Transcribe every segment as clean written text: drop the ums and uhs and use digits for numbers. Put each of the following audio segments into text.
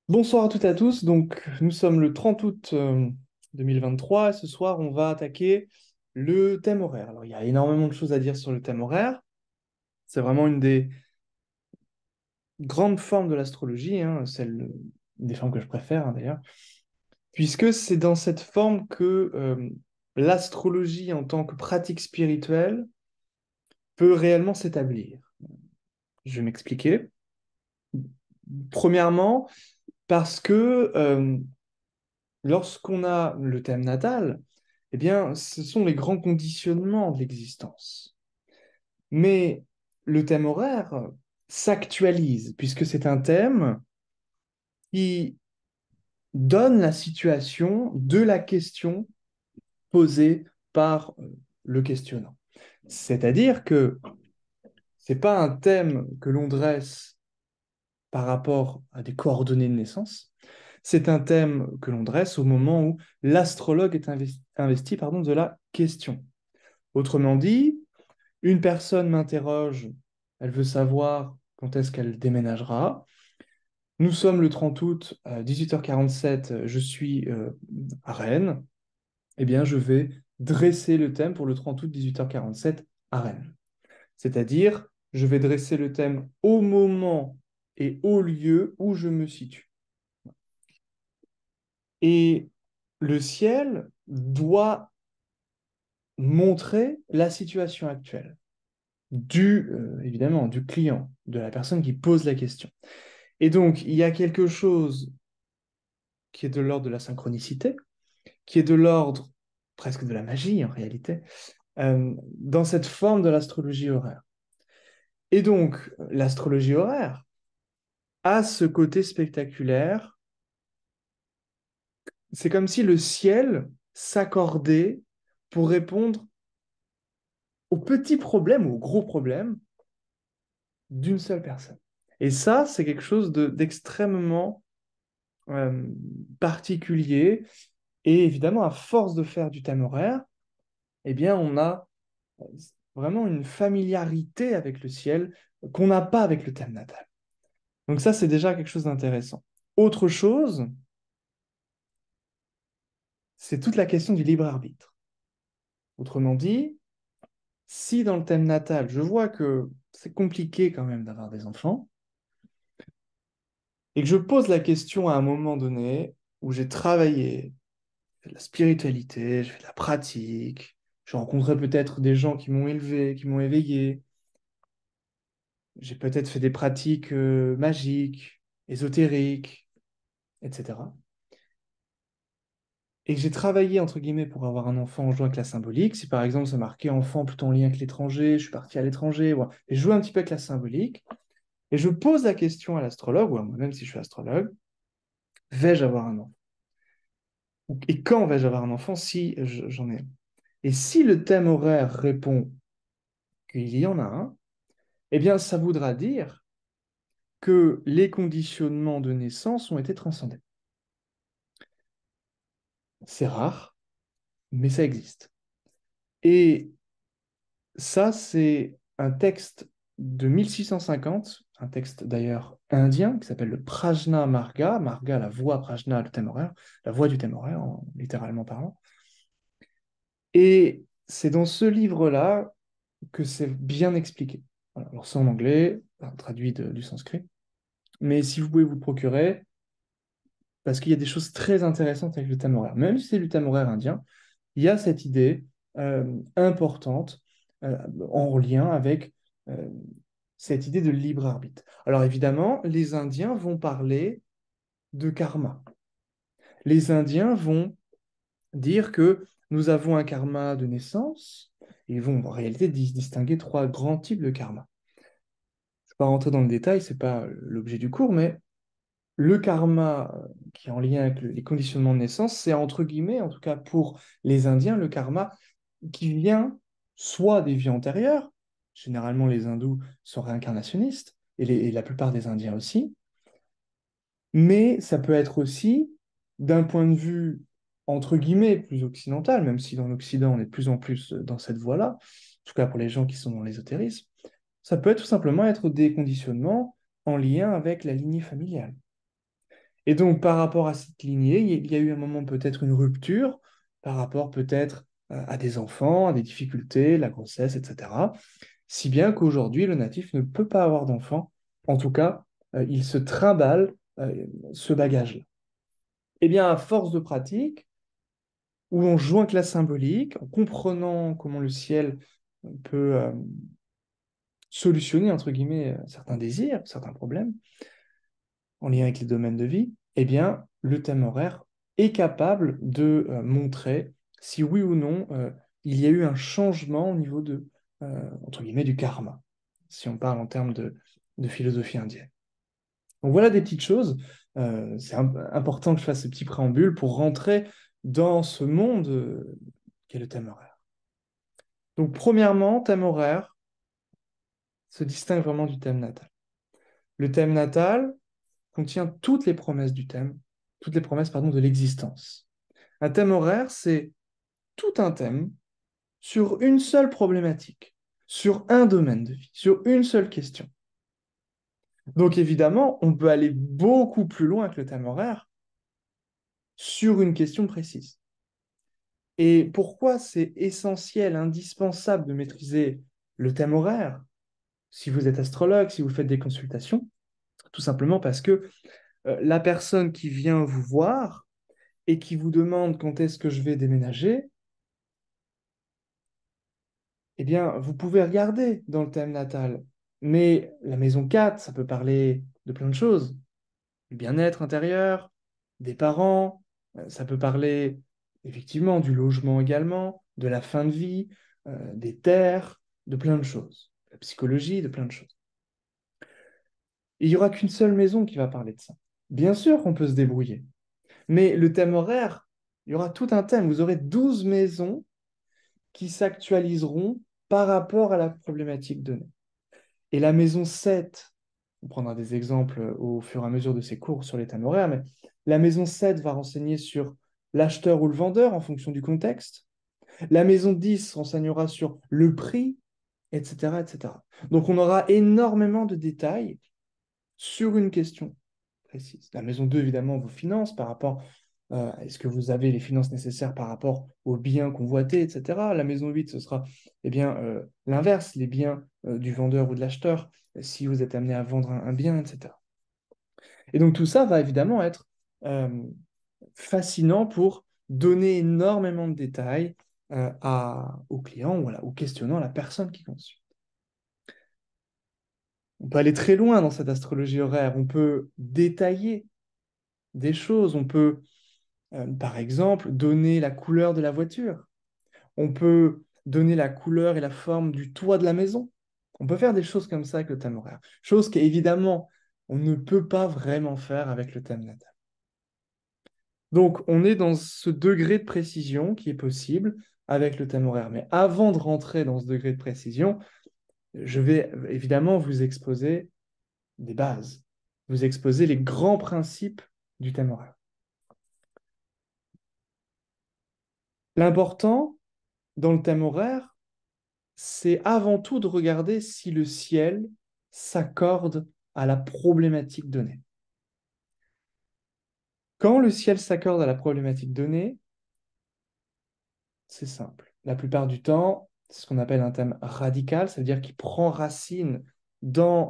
Bonsoir à toutes et à tous. Donc, nous sommes le 30 août 2023 et ce soir, on va attaquer le thème horaire. Alors, il y a énormément de choses à dire sur le thème horaire. C'est vraiment une des grandes formes de l'astrologie, hein, une des formes que je préfère, hein, d'ailleurs, puisque c'est dans cette forme que l'astrologie en tant que pratique spirituelle peut réellement s'établir. Je vais m'expliquer. Premièrement, parce que lorsqu'on a le thème natal, eh bien, ce sont les grands conditionnements de l'existence. Mais le thème horaire s'actualise, puisque c'est un thème qui donne la situation de la question posée par le questionnant. C'est-à-dire que c'est pas un thème que l'on dresse par rapport à des coordonnées de naissance, c'est un thème que l'on dresse au moment où l'astrologue est investi, pardon, de la question. Autrement dit, une personne m'interroge, elle veut savoir quand est-ce qu'elle déménagera. Nous sommes le 30 août à 18h47, je suis à Rennes. Eh bien, je vais dresser le thème pour le 30 août 18h47 à Rennes. C'est-à-dire, je vais dresser le thème au moment et au lieu où je me situe. Et le ciel doit montrer la situation actuelle évidemment, du client, de la personne qui pose la question. Et donc, il y a quelque chose qui est de l'ordre de la synchronicité, qui est de l'ordre presque de la magie en réalité, dans cette forme de l'astrologie horaire. Et donc, l'astrologie horaire a ce côté spectaculaire. C'est comme si le ciel s'accordait pour répondre aux petits problèmes, aux gros problèmes d'une seule personne. Et ça, c'est quelque chose d'extrêmement euh, particulier. Et évidemment, à force de faire du thème horaire, eh bien, on a vraiment une familiarité avec le ciel qu'on n'a pas avec le thème natal. Donc ça, c'est déjà quelque chose d'intéressant. Autre chose, c'est toute la question du libre arbitre. Autrement dit, si dans le thème natal, je vois que c'est compliqué quand même d'avoir des enfants, et que je pose la question à un moment donné où j'ai travaillé, fait de la spiritualité, j'ai fait de la pratique, j'ai rencontré peut-être des gens qui m'ont élevé, qui m'ont éveillé, j'ai peut-être fait des pratiques magiques, ésotériques, etc. Et que j'ai travaillé, entre guillemets, pour avoir un enfant en jouant avec la symbolique. Si par exemple, c'est marqué enfant plutôt en lien avec l'étranger, je suis parti à l'étranger, voilà. Et je joue un petit peu avec la symbolique, et je pose la question à l'astrologue, ou à moi-même si je suis astrologue, vais-je avoir un enfant? Et quand vais-je avoir un enfant si j'en ai un? Et si le thème horaire répond qu'il y en a un, eh bien, ça voudra dire que les conditionnements de naissance ont été transcendés. C'est rare, mais ça existe. Et ça, c'est un texte de 1650, un texte d'ailleurs indien qui s'appelle le Prajna Marga, Marga, la voix, Prajna, le thème horaire, la voix du thème horaire, littéralement parlant. Et c'est dans ce livre-là que c'est bien expliqué. Voilà. Alors c'est en anglais, traduit du sanskrit, mais si vous pouvez vous le procurer, parce qu'il y a des choses très intéressantes avec le thème horaire. Même si c'est du thème horaire indien, il y a cette idée importante euh, en lien avec euh, cette idée de libre arbitre. Alors évidemment, les Indiens vont parler de karma. Les Indiens vont dire que nous avons un karma de naissance, et ils vont en réalité distinguer trois grands types de karma. Je ne vais pas rentrer dans le détail, ce n'est pas l'objet du cours, mais le karma qui est en lien avec les conditionnements de naissance, c'est entre guillemets, en tout cas pour les Indiens, le karma qui vient soit des vies antérieures, généralement les hindous sont réincarnationnistes, et la plupart des Indiens aussi, mais ça peut être aussi d'un point de vue, entre guillemets, plus occidental, même si dans l'Occident on est de plus en plus dans cette voie-là, en tout cas pour les gens qui sont dans l'ésotérisme, ça peut tout simplement être des conditionnements en lien avec la lignée familiale. Et donc, par rapport à cette lignée, il y a eu un moment peut-être une rupture, par rapport peut-être à des enfants, à des difficultés, la grossesse, etc. Si bien qu'aujourd'hui, le natif ne peut pas avoir d'enfant. En tout cas, il se trimballe ce bagage-là. Eh bien, à force de pratique, où on joue avec la symbolique, en comprenant comment le ciel peut solutionner, entre guillemets, certains désirs, certains problèmes, en lien avec les domaines de vie, eh bien, le thème horaire est capable de montrer si oui ou non il y a eu un changement au niveau entre guillemets, du karma, si on parle en termes de philosophie indienne. Donc voilà des petites choses. C'est important que je fasse ce petit préambule pour rentrer dans ce monde qu'est le thème horaire. Donc premièrement, thème horaire se distingue vraiment du thème natal. Le thème natal contient toutes les promesses du thème, toutes les promesses, pardon, de l'existence. Un thème horaire, c'est tout un thème sur une seule problématique, sur un domaine de vie, sur une seule question. Donc évidemment, on peut aller beaucoup plus loin que le thème horaire sur une question précise. Et pourquoi c'est essentiel, indispensable de maîtriser le thème horaire si vous êtes astrologue, si vous faites des consultations? Tout simplement parce que la personne qui vient vous voir et qui vous demande quand est-ce que je vais déménager, eh bien, vous pouvez regarder dans le thème natal. Mais la maison 4, ça peut parler de plein de choses. Du bien-être intérieur, des parents, ça peut parler effectivement du logement également, de la fin de vie, des terres, de plein de choses. La psychologie, de plein de choses. Et il n'y aura qu'une seule maison qui va parler de ça. Bien sûr qu'on peut se débrouiller. Mais le thème horaire, il y aura tout un thème. Vous aurez 12 maisons qui s'actualiseront par rapport à la problématique donnée. Et la maison 7, on prendra des exemples au fur et à mesure de ces cours sur les thèmes horaires, mais la maison 7 va renseigner sur l'acheteur ou le vendeur en fonction du contexte. La maison 10 renseignera sur le prix, etc., etc. Donc on aura énormément de détails sur une question précise. La maison 2, évidemment, vos finances par rapport est-ce que vous avez les finances nécessaires par rapport aux biens convoités, etc. La maison 8, ce sera eh bien, l'inverse, les biens du vendeur ou de l'acheteur, si vous êtes amené à vendre un bien, etc. Et donc tout ça va évidemment être euh, fascinant pour donner énormément de détails aux clients, voilà, ou questionnant la personne qui consulte. On peut aller très loin dans cette astrologie horaire, on peut détailler des choses, on peut par exemple, donner la couleur de la voiture. On peut donner la couleur et la forme du toit de la maison. On peut faire des choses comme ça avec le thème horaire. Chose qu'évidemment, on ne peut pas vraiment faire avec le thème natal. Donc, on est dans ce degré de précision qui est possible avec le thème horaire. Mais avant de rentrer dans ce degré de précision, je vais évidemment vous exposer des bases, vous exposer les grands principes du thème horaire. L'important dans le thème horaire, c'est avant tout de regarder si le ciel s'accorde à la problématique donnée. Quand le ciel s'accorde à la problématique donnée, c'est simple. La plupart du temps, c'est ce qu'on appelle un thème radical, ça veut dire qu'il prend racine dans,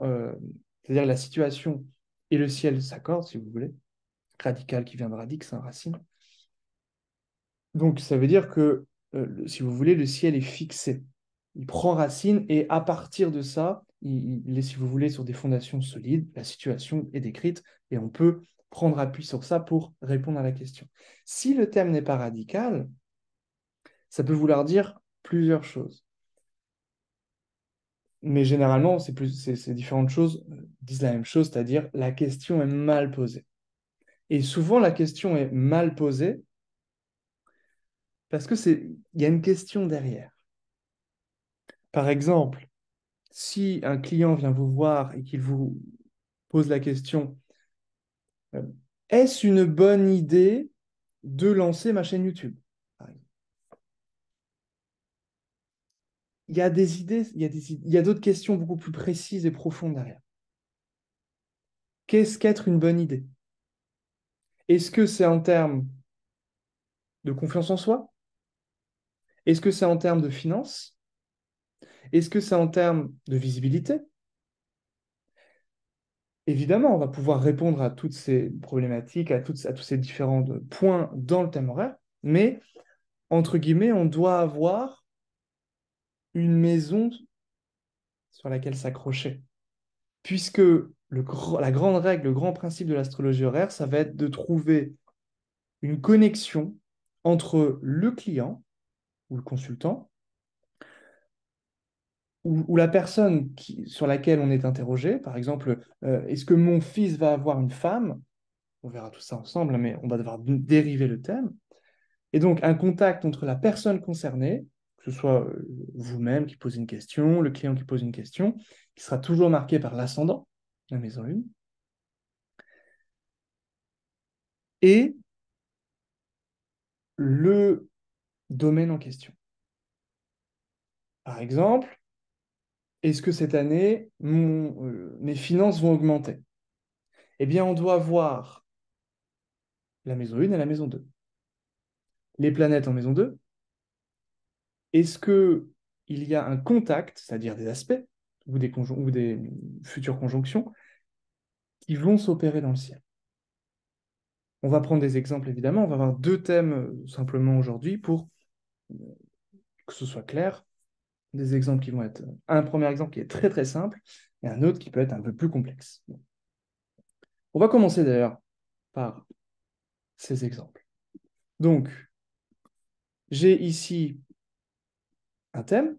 c'est-à-dire la situation et le ciel s'accordent, si vous voulez. Radical qui vient de radix, c'est un racine. Donc ça veut dire que, si vous voulez, le ciel est fixé. Il prend racine et à partir de ça, il est, si vous voulez, sur des fondations solides. La situation est décrite et on peut prendre appui sur ça pour répondre à la question. Si le thème n'est pas radical, ça peut vouloir dire plusieurs choses. Mais généralement, ces différentes choses disent la même chose, c'est-à-dire la question est mal posée. Et souvent, la question est mal posée parce que il y a une question derrière. Par exemple, si un client vient vous voir et qu'il vous pose la question, euh, est-ce une bonne idée de lancer ma chaîne YouTube? Par exemple. Il y a des idées, il y a d'autres questions beaucoup plus précises et profondes derrière. Qu'est-ce qu'être une bonne idée? Est-ce que c'est en termes de confiance en soi? Est-ce que c'est en termes de finances? Est-ce que c'est en termes de visibilité? Évidemment, on va pouvoir répondre à toutes ces problématiques, à tous ces différents points dans le thème horaire, mais entre guillemets, on doit avoir une maison sur laquelle s'accrocher. Puisque la grande règle, le grand principe de l'astrologie horaire, ça va être de trouver une connexion entre le client ou le consultant ou la personne sur laquelle on est interrogé. Par exemple, est-ce que mon fils va avoir une femme? On verra tout ça ensemble, mais on va devoir dériver le thème. Et donc, un contact entre la personne concernée, que ce soit vous-même qui posez une question, le client qui pose une question, qui sera toujours marqué par l'ascendant, la maison 1, et le domaine en question. Par exemple, est-ce que cette année, mes finances vont augmenter? Eh bien, on doit voir la maison 1 et la maison 2. Les planètes en maison 2, est-ce qu'il y a un contact, c'est-à-dire des aspects ou des futures conjonctions qui vont s'opérer dans le ciel? On va prendre des exemples, évidemment. On va avoir deux thèmes simplement aujourd'hui pour que ce soit clair. Des exemples qui vont être un premier exemple qui est très très simple et un autre qui peut être un peu plus complexe. On va commencer d'ailleurs par ces exemples. Donc, j'ai ici un thème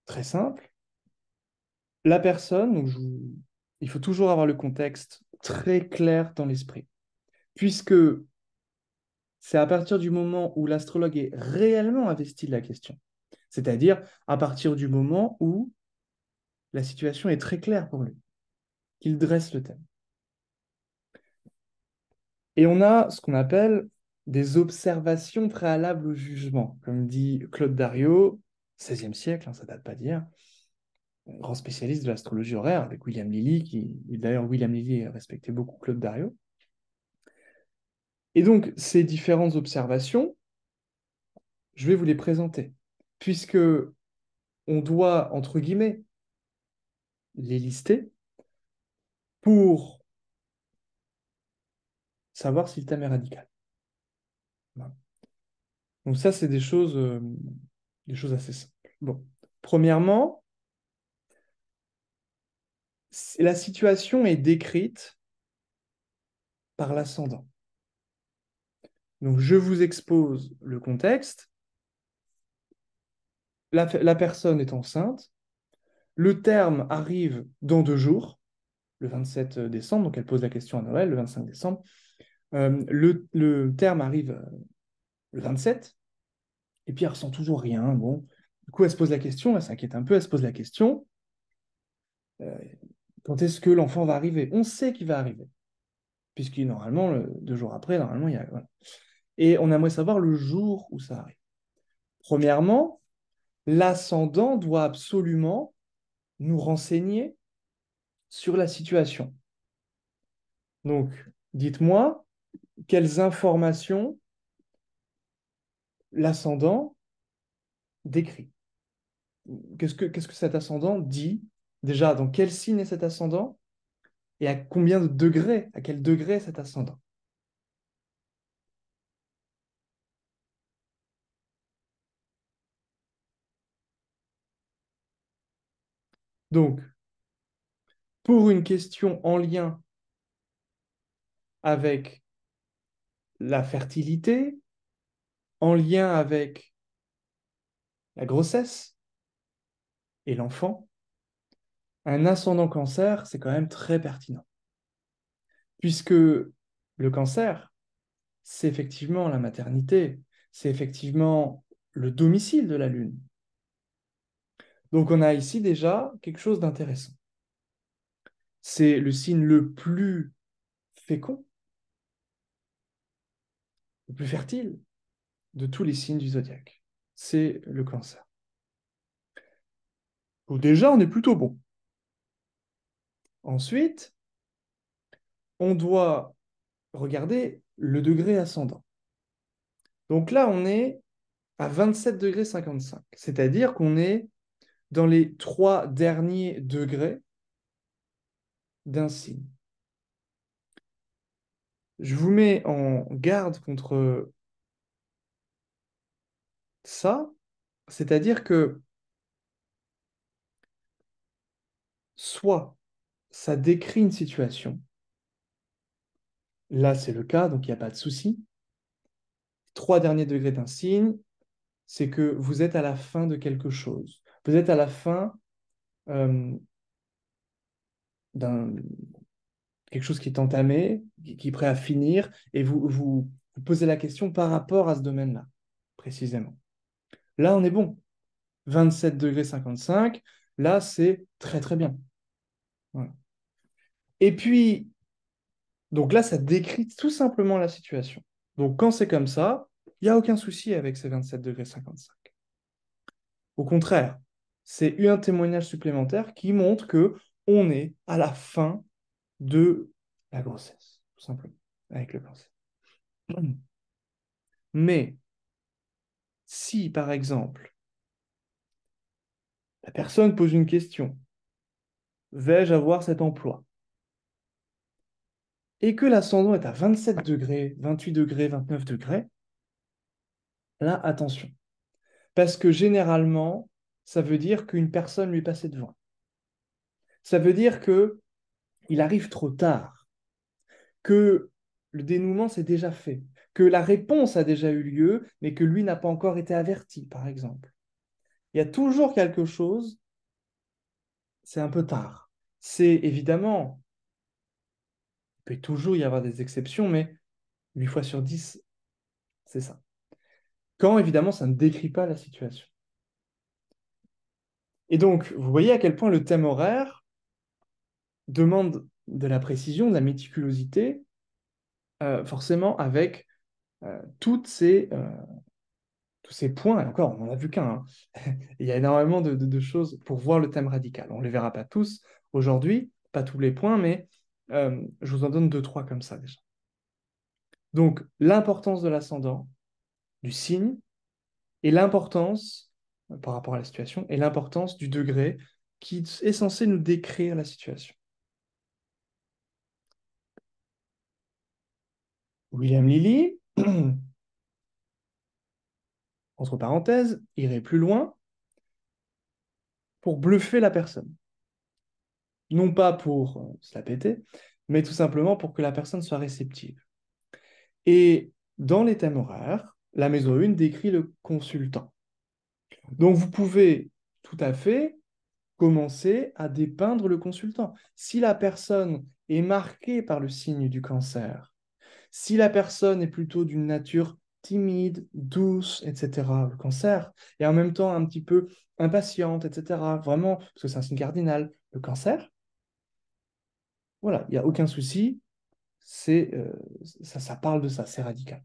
très simple. La personne, il faut toujours avoir le contexte très clair dans l'esprit, puisque c'est à partir du moment où l'astrologue est réellement investi de la question, c'est-à-dire à partir du moment où la situation est très claire pour lui, qu'il dresse le thème. Et on a ce qu'on appelle des observations préalables au jugement, comme dit Claude Dario, 16e siècle, hein, ça date pas d'hier, grand spécialiste de l'astrologie horaire, avec William Lilly, et d'ailleurs William Lilly respectait beaucoup Claude Dario. Et donc, ces différentes observations, je vais vous les présenter, puisque on doit, entre guillemets, les lister pour savoir si le thème est radical. Voilà. Donc ça, c'est des choses assez simples. Bon, premièrement, la situation est décrite par l'ascendant. Donc je vous expose le contexte. La personne est enceinte. Le terme arrive dans 2 jours, le 27 décembre. Donc elle pose la question à Noël, le 25 décembre. Le terme arrive le 27. Et puis elle ressent toujours rien. Bon, du coup, elle se pose la question, elle s'inquiète un peu, elle se pose la question, euh, quand est-ce que l'enfant va arriver? On sait qu'il va arriver, puisque normalement, 2 jours après, normalement, il y a... Voilà. Et on aimerait savoir le jour où ça arrive. Premièrement, l'ascendant doit absolument nous renseigner sur la situation. Donc, dites-moi quelles informations l'ascendant décrit. Qu'est-ce que cet ascendant dit? Déjà, dans quel signe est cet ascendant? Et à combien de degrés, à quel degré cet ascendant? Donc, pour une question en lien avec la fertilité, en lien avec la grossesse et l'enfant, un ascendant cancer, c'est quand même très pertinent. Puisque le cancer, c'est effectivement la maternité, c'est effectivement le domicile de la Lune. Donc on a ici déjà quelque chose d'intéressant. C'est le signe le plus fécond, le plus fertile de tous les signes du zodiaque. C'est le cancer. Donc déjà, on est plutôt bon. Ensuite, on doit regarder le degré ascendant. Donc là, on est à 27 degrés 55, c'est-à-dire qu'on est dans les 3 derniers degrés d'un signe. Je vous mets en garde contre ça, c'est-à-dire que soit ça décrit une situation, là c'est le cas, donc il n'y a pas de souci. 3 derniers degrés d'un signe, c'est que vous êtes à la fin de quelque chose. Vous êtes à la fin euh, d'un quelque chose qui est entamé, qui est prêt à finir, et vous posez la question par rapport à ce domaine-là, précisément. Là, on est bon. 27 degrés 55, là, c'est très, très bien. Voilà. Et puis, donc là, ça décrit tout simplement la situation. Donc, quand c'est comme ça, il n'y a aucun souci avec ces 27 degrés 55. Au contraire, c'est un témoignage supplémentaire qui montre que on est à la fin de la grossesse, tout simplement, avec le cancer. Mais si, par exemple, la personne pose une question, vais-je avoir cet emploi? Et que l'ascendant est à 27 degrés, 28 degrés, 29 degrés, là, attention. Parce que généralement, ça veut dire qu'une personne lui est passée devant. Ça veut dire que il arrive trop tard, que le dénouement s'est déjà fait, que la réponse a déjà eu lieu, mais que lui n'a pas encore été averti, par exemple. Il y a toujours quelque chose, c'est un peu tard. C'est évidemment, il peut toujours y avoir des exceptions, mais 8 fois sur 10, c'est ça. Quand évidemment, ça ne décrit pas la situation. Et donc, vous voyez à quel point le thème horaire demande de la précision, de la méticulosité, forcément avec toutes tous ces points, et encore, on n'en a vu qu'un, hein. Il y a énormément de choses pour voir le thème radical. On ne les verra pas tous aujourd'hui, pas tous les points, mais je vous en donne deux, trois comme ça déjà. Donc, l'importance de l'ascendant, du signe, et l'importance, par rapport à la situation, et l'importance du degré qui est censé nous décrire la situation. William Lilly, entre parenthèses, irait plus loin pour bluffer la personne. Non pas pour se la péter, mais tout simplement pour que la personne soit réceptive. Et dans les thèmes horaires, la maison 1 décrit le consultant. Donc vous pouvez tout à fait commencer à dépeindre le consultant. Si la personne est marquée par le signe du cancer, si la personne est plutôt d'une nature timide, douce, etc., le cancer, et en même temps un petit peu impatiente, etc., vraiment, parce que c'est un signe cardinal, le cancer, voilà, il n'y a aucun souci, ça parle de ça, c'est radical.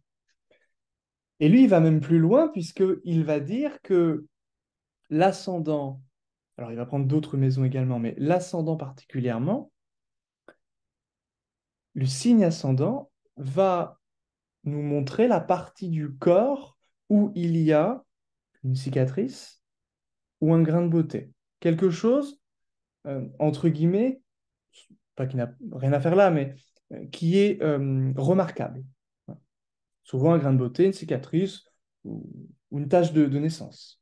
Et lui, il va même plus loin, puisqu'il va dire que l'ascendant, alors il va prendre d'autres maisons également, mais l'ascendant particulièrement, le signe ascendant va nous montrer la partie du corps où il y a une cicatrice ou un grain de beauté. Quelque chose, entre guillemets, pas qui n'a rien à faire là, mais qui est remarquable. Souvent un grain de beauté, une cicatrice ou une tache de naissance.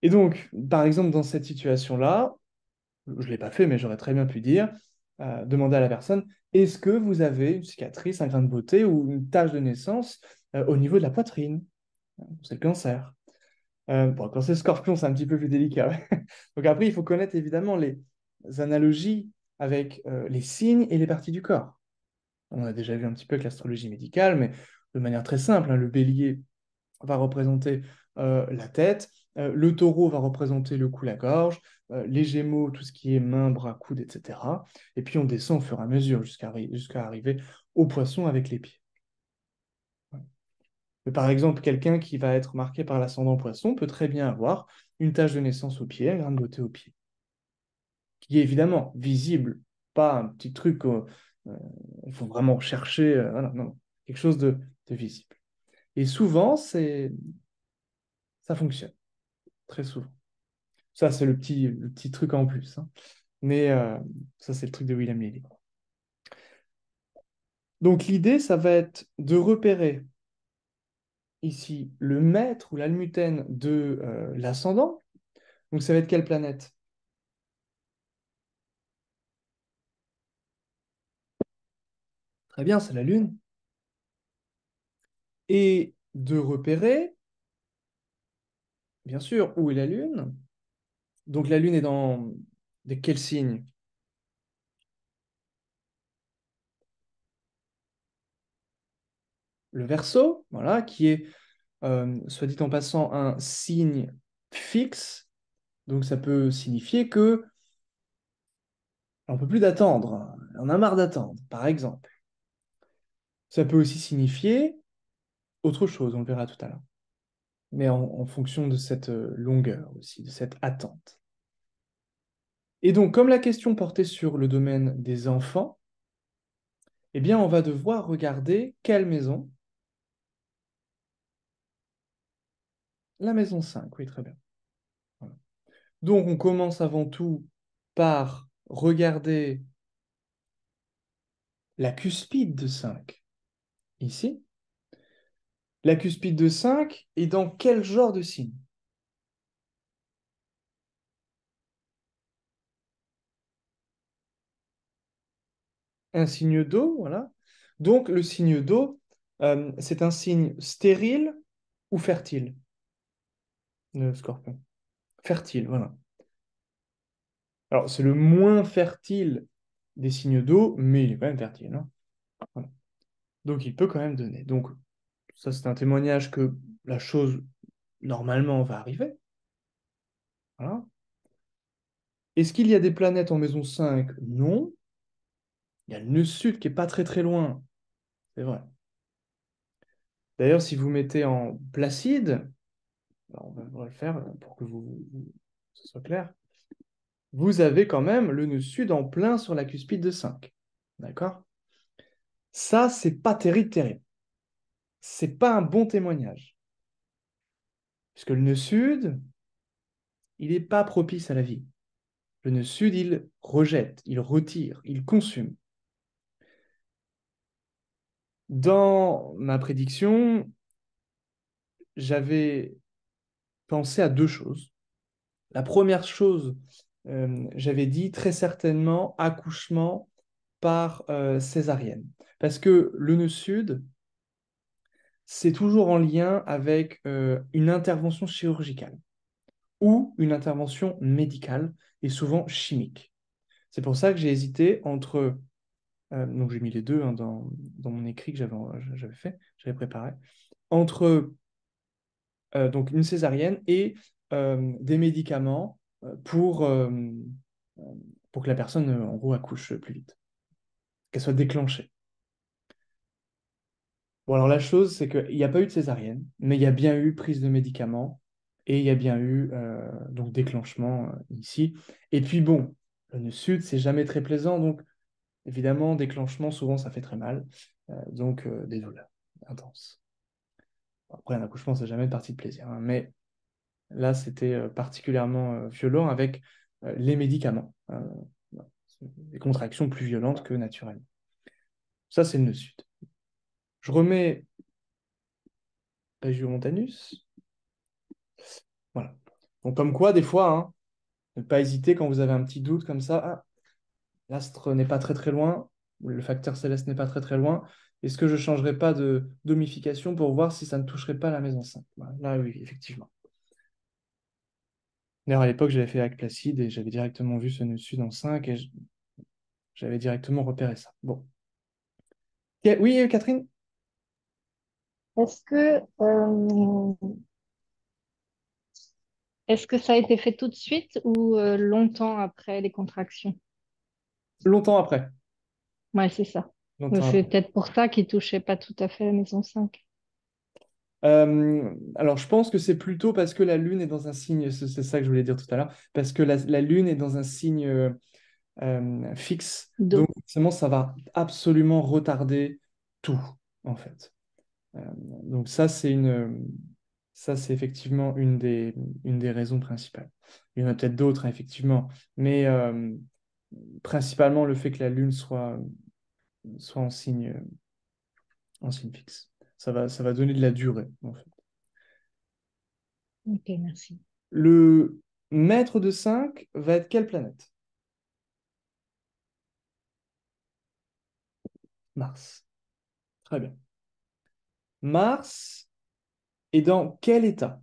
Et donc, par exemple, dans cette situation-là, je ne l'ai pas fait, mais j'aurais très bien pu dire, demander à la personne, est-ce que vous avez une cicatrice, un grain de beauté ou une tache de naissance au niveau de la poitrine? C'est le cancer. Bon, quand c'est scorpion, c'est un petit peu plus délicat. Donc après, il faut connaître évidemment les analogies avec les signes et les parties du corps. On a déjà vu un petit peu avec l'astrologie médicale, mais de manière très simple, hein, le bélier va représenter la tête, le taureau va représenter le cou, la gorge, les gémeaux, tout ce qui est mains, bras, coudes, etc. Et puis on descend au fur et à mesure jusqu'à arriver au poisson avec les pieds. Mais par exemple, quelqu'un qui va être marqué par l'ascendant poisson peut très bien avoir une tache de naissance au pied, un grain de beauté au pied, qui est évidemment visible, pas un petit truc Euh, il faut vraiment chercher, voilà, non, quelque chose de visible. Et souvent, ça fonctionne, très souvent. Ça, c'est le petit truc en plus, hein. Mais ça, c'est le truc de William Lilly. Donc l'idée, ça va être de repérer ici le maître ou l'almutène de l'ascendant. Donc ça va être quelle planète? Très bien, c'est la Lune. Et de repérer, bien sûr, où est la Lune. Donc la Lune est dans quel signe? Le Verseau, voilà, qui est, soit dit en passant, un signe fixe. Donc ça peut signifier que on peut plus d'attendre. On a marre d'attendre, par exemple. Ça peut aussi signifier autre chose, on le verra tout à l'heure. Mais en fonction de cette longueur aussi, de cette attente. Et donc, comme la question portait sur le domaine des enfants, eh bien, on va devoir regarder quelle maison? La maison 5, oui, très bien. Voilà. Donc, on commence avant tout par regarder la cuspide de 5, ici. La cuspide de 5 est dans quel genre de signe? Un signe d'eau, voilà. Donc, le signe d'eau, c'est un signe stérile ou fertile, le scorpion? Fertile, voilà. Alors, c'est le moins fertile des signes d'eau, mais il est quand même fertile, hein. Voilà. Donc, il peut quand même donner. Donc, ça, c'est un témoignage que la chose, normalement, va arriver. Voilà. Est-ce qu'il y a des planètes en maison 5? Non. Il y a le nœud sud qui est pas très très loin. C'est vrai. D'ailleurs, si vous mettez en Placide, alors on va le faire pour que ce soit clair, vous avez quand même le nœud sud en plein sur la cuspide de 5. D'accord? Ça, c'est pas terrible, terrible. C'est pas un bon témoignage. Puisque le nœud sud, il n'est pas propice à la vie. Le nœud sud, il rejette, il retire, il consume. Dans ma prédiction, j'avais pensé à deux choses. La première chose, j'avais dit très certainement accouchement par césarienne. Parce que le nœud sud, c'est toujours en lien avec une intervention chirurgicale ou une intervention médicale et souvent chimique. C'est pour ça que j'ai hésité entre, donc j'ai mis les deux hein, dans mon écrit que j'avais fait, j'avais préparé, entre donc une césarienne et des médicaments euh, pour que la personne, en gros, accouche plus vite, qu'elle soit déclenchée. Bon, alors la chose, c'est qu'il n'y a pas eu de césarienne, mais il y a bien eu prise de médicaments et il y a bien eu donc déclenchement ici. Et puis bon, le nœud sud, c'est jamais très plaisant, donc évidemment, déclenchement, souvent ça fait très mal, donc des douleurs intenses. Après, un accouchement, c'est jamais une partie de plaisir, hein, mais là, c'était particulièrement violent avec les médicaments. Des contractions plus violentes que naturellement. Ça, c'est le nœud sud. Je remets Regiomontanus. Voilà. Donc, comme quoi, des fois, hein, ne pas hésiter quand vous avez un petit doute comme ça. Ah, l'astre n'est pas très très loin, ou le facteur céleste n'est pas très très loin. Est-ce que je ne changerais pas de domification pour voir si ça ne toucherait pas la maison 5? Voilà. Là, oui, effectivement. D'ailleurs, à l'époque, j'avais fait avec Placide et j'avais directement vu ce nœud sud en 5 et j'avais directement repéré ça. Bon. Oui, Catherine? Est-ce que, est-ce que ça a été fait tout de suite ou longtemps après les contractions? Longtemps après. Ouais, c'est ça. Longtemps C'est après. peut-être pour ça qu'il touchait pas tout à fait la maison 5. Alors, je pense que c'est plutôt parce que la Lune est dans un signe, c'est ça que je voulais dire tout à l'heure, parce que la Lune est dans un signe fixe. d'eau. Donc, forcément, ça va absolument retarder tout, en fait. Donc, ça, c'est effectivement une des raisons principales. Il y en a peut-être d'autres, hein, effectivement, mais principalement le fait que la Lune soit en signe fixe. Ça va donner de la durée, en fait. Ok, merci. Le maître de 5 va être quelle planète? Mars. Très bien. Mars est dans quel état?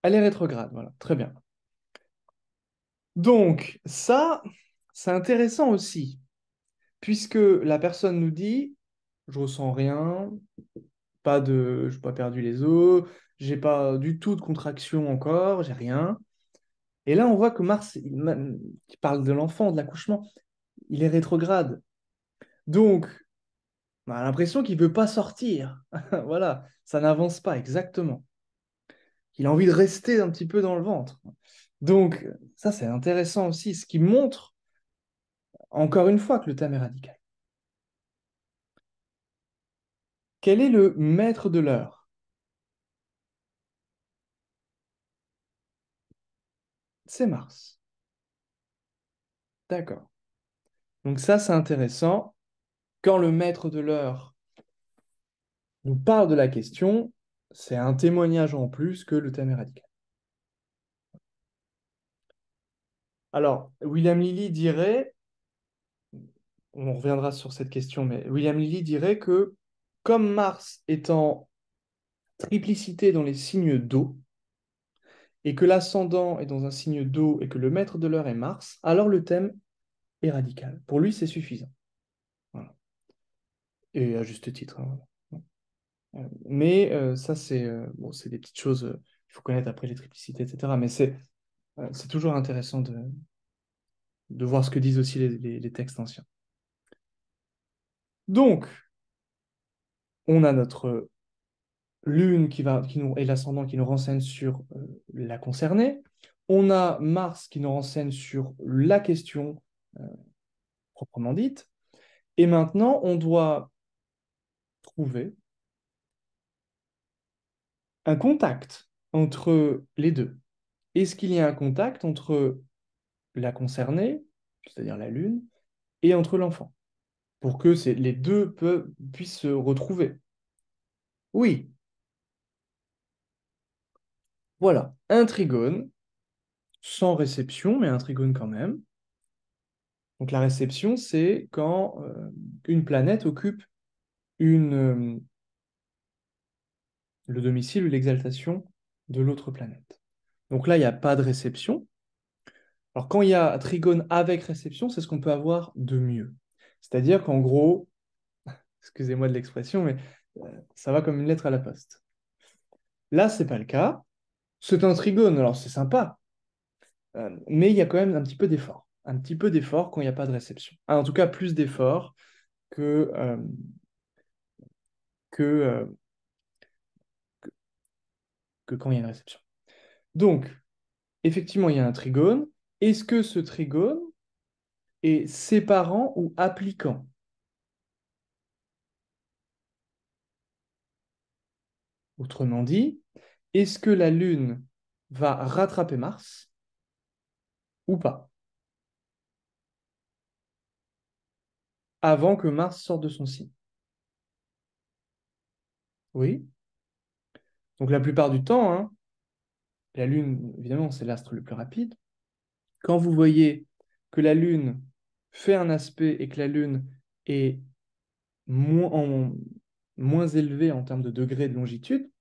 Elle est rétrograde, voilà. Très bien. Donc, ça, c'est intéressant aussi, puisque la personne nous dit, je ressens rien, je n'ai pas perdu les os, j'ai pas du tout de contraction encore, j'ai rien. Et là, on voit que Mars, qui parle de l'enfant, de l'accouchement, il est rétrograde. Donc, on a l'impression qu'il ne veut pas sortir. Voilà, ça n'avance pas exactement. Il a envie de rester un petit peu dans le ventre. Donc, ça, c'est intéressant aussi, ce qui montre, encore une fois, que le thème est radical. Quel est le maître de l'heure? C'est Mars. D'accord. Donc ça, c'est intéressant. Quand le maître de l'heure nous parle de la question, c'est un témoignage en plus que le thème est radical. Alors, William Lilly dirait, on reviendra sur cette question, mais William Lilly dirait que comme Mars est en triplicité dans les signes d'eau, et que l'ascendant est dans un signe d'eau, et que le maître de l'heure est Mars, alors le thème est radical. Pour lui, c'est suffisant. Voilà. Et à juste titre, hein. Mais ça, bon, c'est des petites choses qu'il faut connaître après les triplicités, etc. Mais c'est toujours intéressant de voir ce que disent aussi les textes anciens. Donc, on a notre Lune et l'ascendant qui nous renseigne sur la concernée. On a Mars qui nous renseigne sur la question euh, proprement dite. Et maintenant, on doit trouver un contact entre les deux. Est-ce qu'il y a un contact entre la concernée, c'est-à-dire la Lune, et entre l'enfant, pour que les deux puissent se retrouver? Oui, voilà, un trigone, sans réception, mais un trigone quand même. Donc la réception, c'est quand une planète occupe une, le domicile ou l'exaltation de l'autre planète. Donc là, il n'y a pas de réception. Alors quand il y a trigone avec réception, c'est ce qu'on peut avoir de mieux. C'est-à-dire qu'en gros, excusez-moi de l'expression, mais ça va comme une lettre à la poste. Là, c'est pas le cas. C'est un trigone, alors c'est sympa, mais il y a quand même un petit peu d'effort. Un petit peu d'effort quand il n'y a pas de réception. Ah, en tout cas, plus d'effort que, euh, que, euh, que quand il y a une réception. Donc, effectivement, il y a un trigone. Est-ce que ce trigone est séparant ou appliquant? Autrement dit, est-ce que la Lune va rattraper Mars ou pas, avant que Mars sorte de son signe? Oui. Donc la plupart du temps, hein, la Lune, évidemment, c'est l'astre le plus rapide. Quand vous voyez que la Lune fait un aspect et que la Lune est moins élevée en termes de degrés de longitude,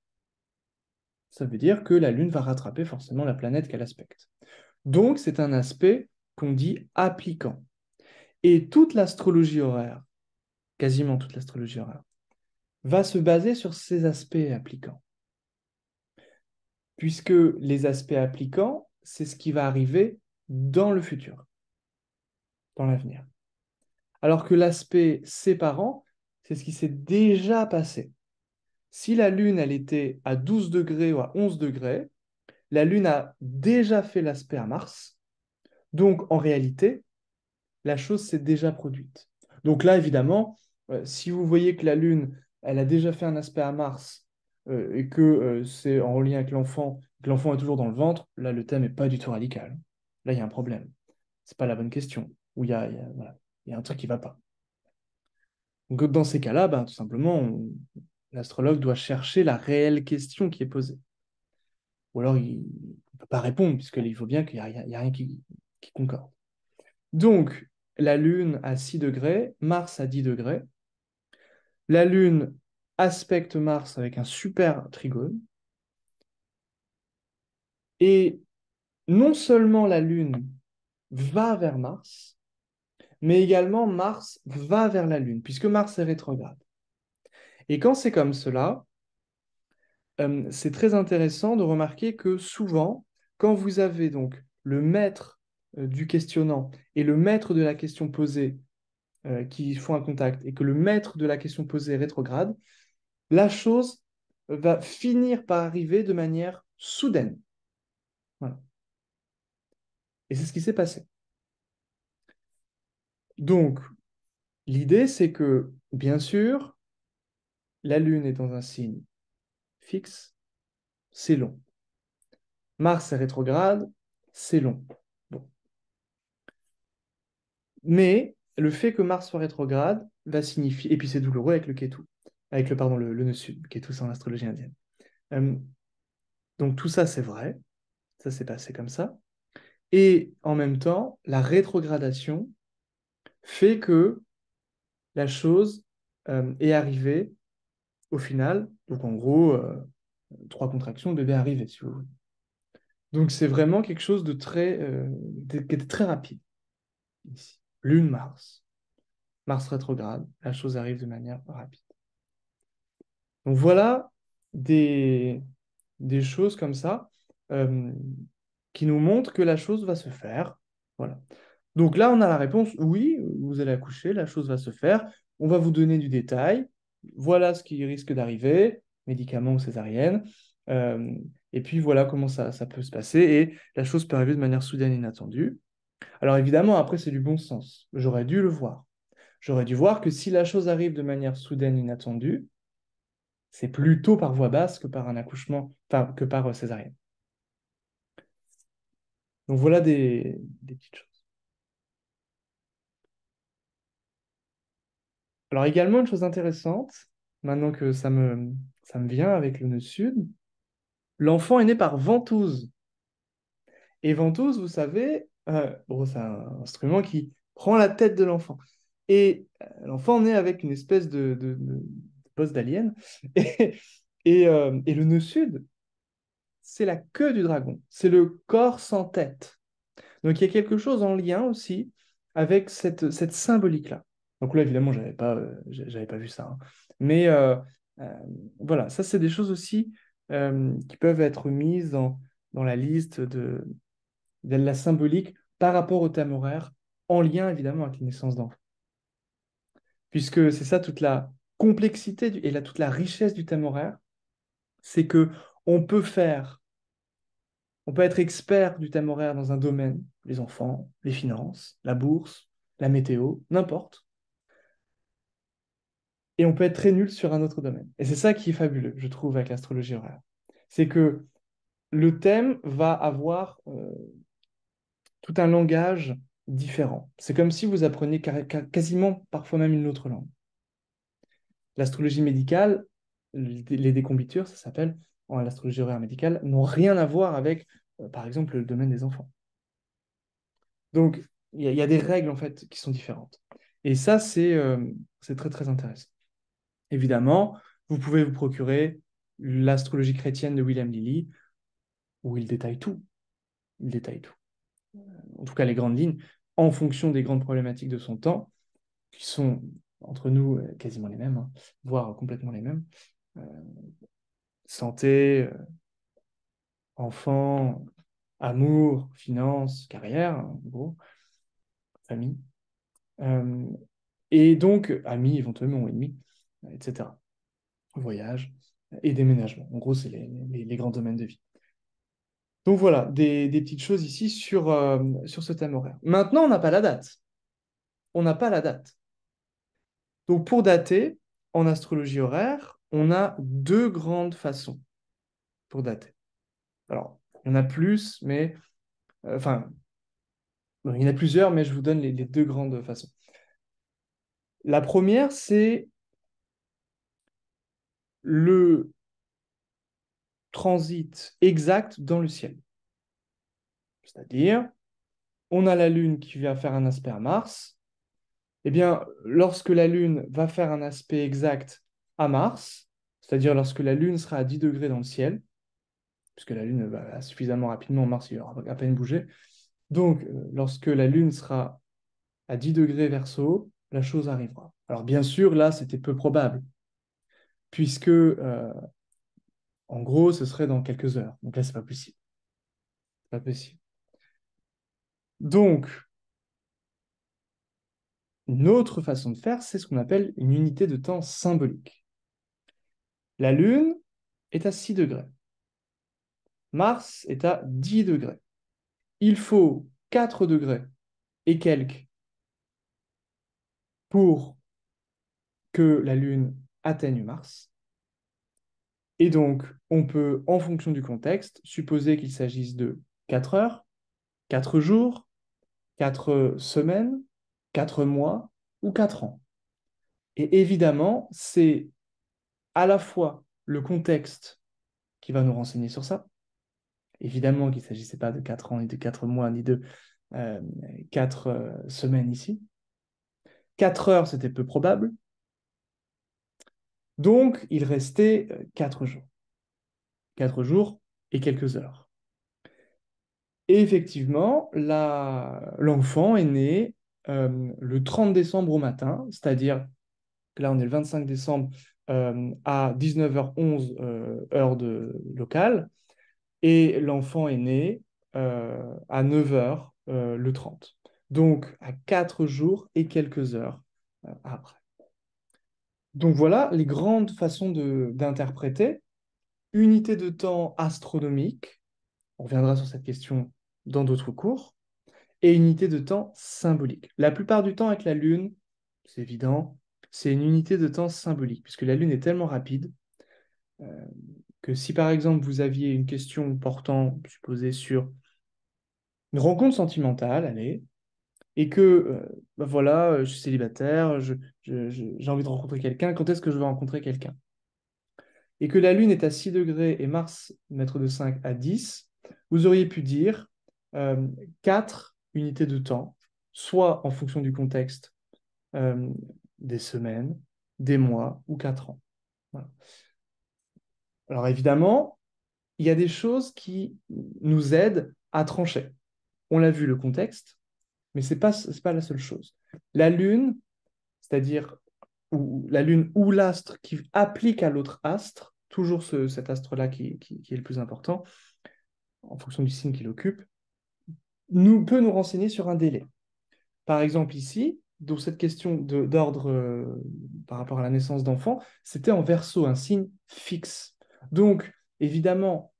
ça veut dire que la Lune va rattraper forcément la planète qu'elle aspecte. Donc c'est un aspect qu'on dit appliquant. Et toute l'astrologie horaire, quasiment toute l'astrologie horaire, va se baser sur ces aspects appliquants. Puisque les aspects appliquants, c'est ce qui va arriver dans le futur, dans l'avenir. Alors que l'aspect séparant, c'est ce qui s'est déjà passé. Si la Lune, elle était à 12 degrés ou à 11 degrés, la Lune a déjà fait l'aspect à Mars. Donc, en réalité, la chose s'est déjà produite. Donc là, évidemment, si vous voyez que la Lune, elle a déjà fait un aspect à Mars et que c'est en lien avec l'enfant, que l'enfant est toujours dans le ventre, là, le thème n'est pas du tout radical. Là, il y a un problème. C'est pas la bonne question. Ou voilà, il y a un truc qui ne va pas. Donc, dans ces cas-là, ben, tout simplement, l'astrologue doit chercher la réelle question qui est posée. Ou alors, il ne peut pas répondre, puisqu'il faut bien qu'il n'y a rien qui concorde. Donc, la Lune à 6 degrés, Mars à 10 degrés. La Lune aspecte Mars avec un super trigone. Et non seulement la Lune va vers Mars, mais également Mars va vers la Lune, puisque Mars est rétrograde. Et quand c'est comme cela, c'est très intéressant de remarquer que souvent, quand vous avez donc le maître du questionnant et le maître de la question posée qui font un contact, et que le maître de la question posée est rétrograde, la chose va finir par arriver de manière soudaine. Voilà. Et c'est ce qui s'est passé. Donc, l'idée, c'est que, bien sûr, la Lune est dans un signe fixe, c'est long. Mars est rétrograde, c'est long. Bon. Mais le fait que Mars soit rétrograde va signifier, et puis c'est douloureux avec le Ketu, avec le nœud sud, le Ketu c'est en astrologie indienne. Euh, donc tout ça c'est vrai, ça s'est passé comme ça. Et en même temps, la rétrogradation fait que la chose est arrivée au final. Donc en gros, 3 contractions devaient arriver, si vous voulez. Donc c'est vraiment quelque chose de qui était très rapide ici. Lune, Mars. Mars rétrograde, la chose arrive de manière rapide. Donc voilà des, des choses comme ça euh, qui nous montrent que la chose va se faire. Voilà. Donc là, on a la réponse, oui, vous allez accoucher, la chose va se faire. On va vous donner du détail. Voilà ce qui risque d'arriver, médicaments ou césarienne. Euh, et puis voilà comment ça peut se passer. Et la chose peut arriver de manière soudaine et inattendue. Alors évidemment, après, c'est du bon sens. J'aurais dû le voir. J'aurais dû voir que si la chose arrive de manière soudaine et inattendue, c'est plutôt par voie basse que par un accouchement, enfin, que par césarienne. Donc voilà des petites choses. Alors également, une chose intéressante, maintenant que ça me vient avec le nœud sud, l'enfant est né par ventouse. Et ventouse, vous savez, bon, c'est un instrument qui prend la tête de l'enfant. Et l'enfant naît avec une espèce de bosse d'alien. Et le nœud sud, c'est la queue du dragon. C'est le corps sans tête. Donc il y a quelque chose en lien aussi avec cette symbolique-là. Donc là, évidemment, j'avais pas vu ça, hein. Mais euh, voilà, ça, c'est des choses aussi qui peuvent être mises dans la liste de la symbolique par rapport au thème horaire, en lien évidemment avec les naissances d'enfants. Puisque c'est ça toute la complexité toute la richesse du thème horaire, c'est que on peut faire on peut être expert du thème horaire dans un domaine, les enfants, les finances, la bourse, la météo, n'importe. Et on peut être très nul sur un autre domaine. Et c'est ça qui est fabuleux, je trouve, avec l'astrologie horaire. C'est que le thème va avoir tout un langage différent. C'est comme si vous appreniez quasiment parfois même une autre langue. L'astrologie médicale, les décombitures, ça s'appelle, en l'astrologie horaire médicale, n'ont rien à voir avec, par exemple, le domaine des enfants. Donc, il y a des règles, en fait, qui sont différentes. Et ça, c'est très, très intéressant. Évidemment, vous pouvez vous procurer l'astrologie chrétienne de William Lilly, où il détaille tout. Il détaille tout. En tout cas, les grandes lignes, en fonction des grandes problématiques de son temps, qui sont, entre nous, quasiment les mêmes, hein, voire complètement les mêmes. Euh, santé, enfants, amour, finances, carrière, en gros, famille. Euh, et donc, amis éventuellement ou ennemis. etc. Voyage et déménagement. En gros, c'est les grands domaines de vie. Donc voilà, des petites choses ici sur ce thème horaire. Maintenant, on n'a pas la date. On n'a pas la date. Donc pour dater, en astrologie horaire, on a deux grandes façons pour dater. Alors, il y en a plus, mais enfin, il y en a plusieurs, mais je vous donne les deux grandes façons. La première, c'est le transit exact dans le ciel. C'est-à-dire, on a la Lune qui vient faire un aspect à Mars. Eh bien, lorsque la Lune va faire un aspect exact à Mars, c'est-à-dire lorsque la Lune sera à 10 degrés dans le ciel, puisque la Lune va suffisamment rapidement, Mars il aura à peine bougé. Donc, lorsque la Lune sera à 10 degrés verso, la chose arrivera. Alors, bien sûr, là, c'était peu probable, puisque, en gros, ce serait dans quelques heures. Donc là, c'est pas possible. Pas possible. Donc, une autre façon de faire, c'est ce qu'on appelle une unité de temps symbolique. La Lune est à 6 degrés. Mars est à 10 degrés. Il faut 4 degrés et quelques pour que la Lune atteigne Mars. Et donc, on peut, en fonction du contexte, supposer qu'il s'agisse de 4 heures, 4 jours, 4 semaines, 4 mois ou 4 ans. Et évidemment, c'est à la fois le contexte qui va nous renseigner sur ça. Évidemment qu'il ne s'agissait pas de 4 ans, ni de 4 mois, ni de 4 semaines ici. 4 heures, c'était peu probable. Donc, il restait 4 jours. 4 jours et quelques heures. Et effectivement, l'enfant est né le 30 décembre au matin, c'est-à-dire que là, on est le 25 décembre à 19h11 heure locale, et l'enfant est né à 9h le 30. Donc, à 4 jours et quelques heures après. Donc voilà les grandes façons d'interpréter. Unité de temps astronomique, on reviendra sur cette question dans d'autres cours, et unité de temps symbolique. La plupart du temps avec la Lune, c'est évident, c'est une unité de temps symbolique, puisque la Lune est tellement rapide euh, que si par exemple vous aviez une question portant, supposée sur une rencontre sentimentale, allez, et que bah voilà, je suis célibataire, j'ai envie de rencontrer quelqu'un, quand est-ce que je vais rencontrer quelqu'un? Et que la Lune est à 6 degrés et Mars, mètre de 5 à 10, vous auriez pu dire 4 unités de temps, soit en fonction du contexte, euh, des semaines, des mois ou 4 ans. Voilà. Alors évidemment, il y a des choses qui nous aident à trancher. On l'a vu, le contexte, mais c'est pas la seule chose. La Lune, c'est-à-dire la Lune ou l'astre qui applique à l'autre astre, toujours cet astre-là qui est le plus important, en fonction du signe qu'il occupe, peut nous renseigner sur un délai. Par exemple, ici, donc cette question d'ordre par rapport à la naissance d'enfant, c'était en verso, un signe fixe. Donc, évidemment,